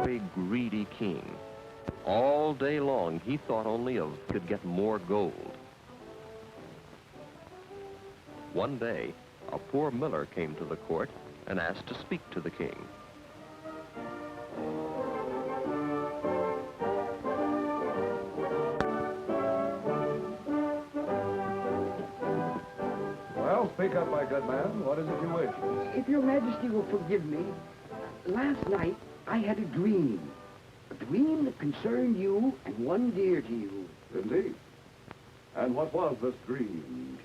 very greedy king. All day long, he thought only of could get more gold. One day, a poor miller came to the court and asked to speak to the king. Well, speak up, my good man. What is it you wish? If your majesty will forgive me, last night I had a dream. A dream that concerned you and one dear to you. Indeed. And what was this dream?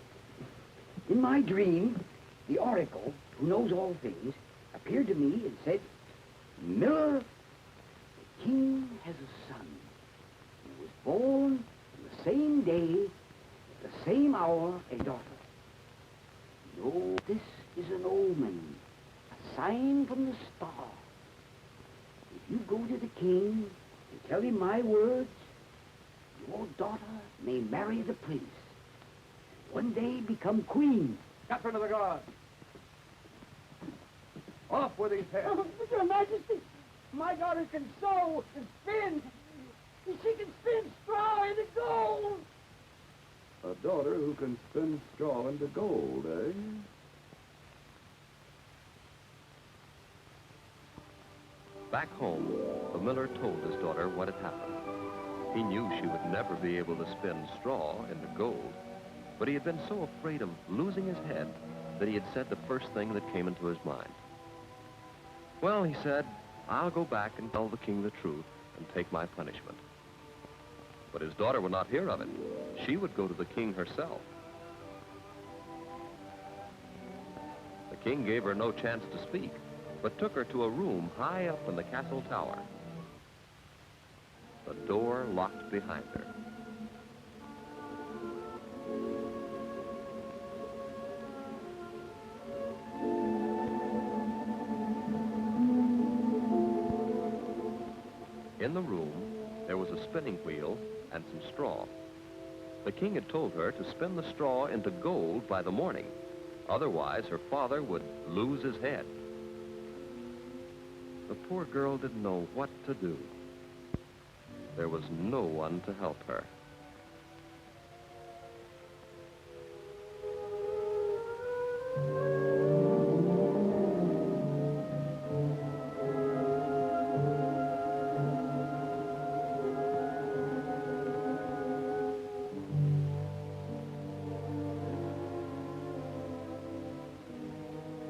In my dream, the oracle, who knows all things, appeared to me and said, Miller, the king has a son who was born on the same day, at the same hour, a daughter. No, this is an omen, a sign from the star. If you go to the king and tell him my words, your daughter may marry the prince, and one day become queen. Captain of the guard! Off with his head! Oh, Your Majesty, my daughter can sew and spin. She can spin straw into gold. A daughter who can spin straw into gold, eh? Back home, the miller told his daughter what had happened. He knew she would never be able to spin straw into gold, but he had been so afraid of losing his head that he had said the first thing that came into his mind. Well, he said, I'll go back and tell the king the truth and take my punishment. But his daughter would not hear of it. She would go to the king herself. The king gave her no chance to speak, but took her to a room high up in the castle tower. The door locked behind her. In the room, there was a spinning wheel and some straw. The king had told her to spin the straw into gold by the morning. Otherwise, her father would lose his head. The poor girl didn't know what to do. There was no one to help her.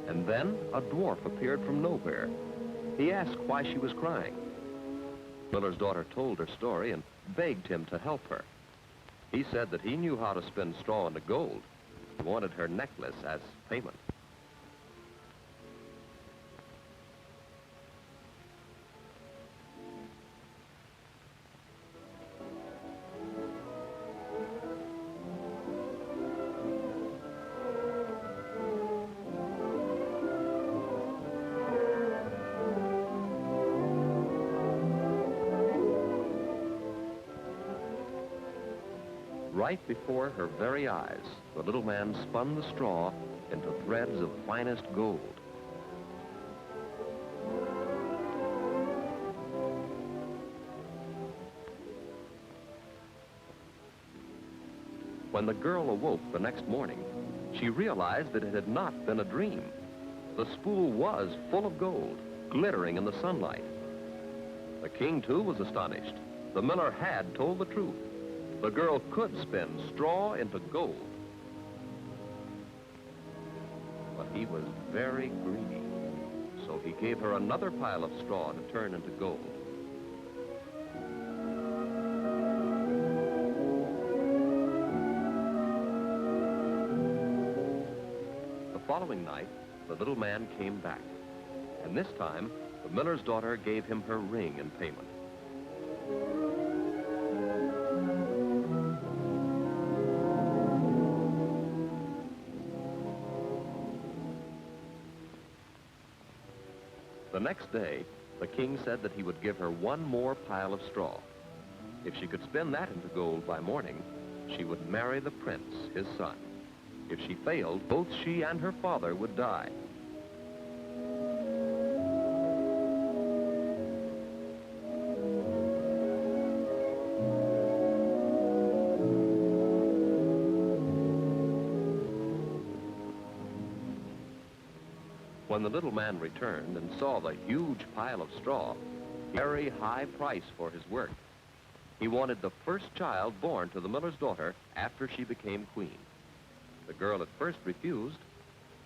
And then a dwarf appeared from nowhere. He asked why she was crying. Miller's daughter told her story and begged him to help her. He said that he knew how to spin straw into gold. He wanted her necklace as payment. Right before her very eyes, the little man spun the straw into threads of finest gold. When the girl awoke the next morning, she realized that it had not been a dream. The spool was full of gold, glittering in the sunlight. The king, too, was astonished. The miller had told the truth. The girl could spin straw into gold. But he was very greedy, so he gave her another pile of straw to turn into gold. The following night, the little man came back, and this time, the miller's daughter gave him her ring in payment. The next day, the king said that he would give her one more pile of straw. If she could spin that into gold by morning, she would marry the prince, his son. If she failed, both she and her father would die. When the little man returned and saw the huge pile of straw, he paid a very high price for his work. He wanted the first child born to the miller's daughter after she became queen. The girl at first refused,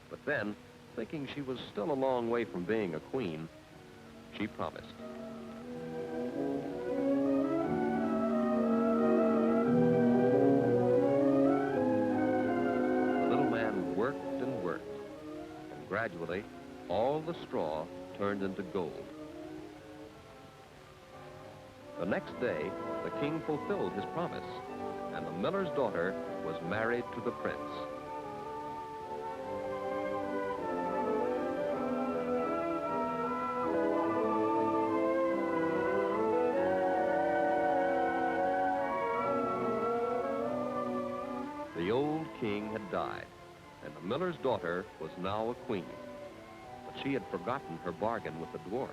but then, thinking she was still a long way from being a queen, she promised. The little man worked and worked, and gradually, all the straw turned into gold. The next day, the king fulfilled his promise, and the miller's daughter was married to the prince. The old king had died, and the miller's daughter was now a queen. But she had forgotten her bargain with the dwarf,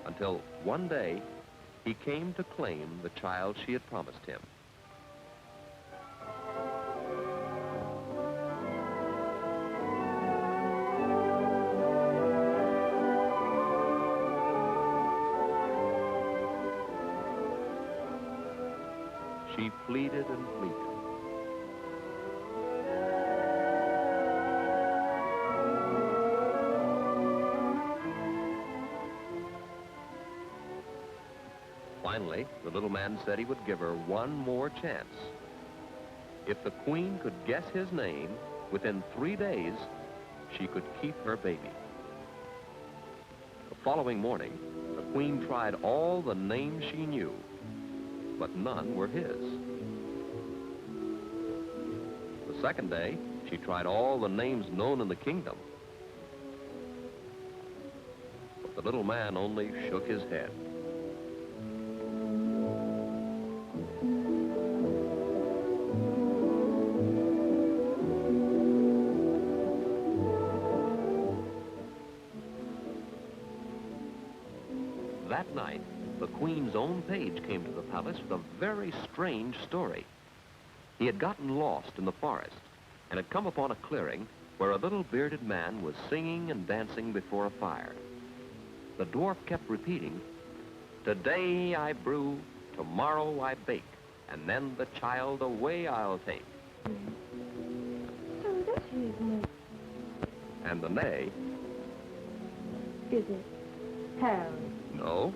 until one day he came to claim the child she had promised him. She pleaded and pleaded. Finally, the little man said he would give her one more chance. If the queen could guess his name, within 3 days, she could keep her baby. The following morning, the queen tried all the names she knew, but none were his. The second day, she tried all the names known in the kingdom, but the little man only shook his head. That night, the queen's own page came to the palace with a very strange story. He had gotten lost in the forest and had come upon a clearing where a little bearded man was singing and dancing before a fire. The dwarf kept repeating, "Today I brew, tomorrow I bake, and then the child away I'll take." So that's his name. And the nay, Is it Harry? "No,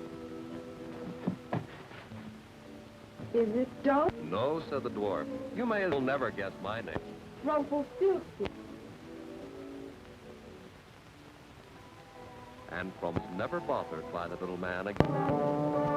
Is it Dog? no," said the dwarf. "You may as well never guess my name." Rumplestiltskin. And from never bothered by the little man again.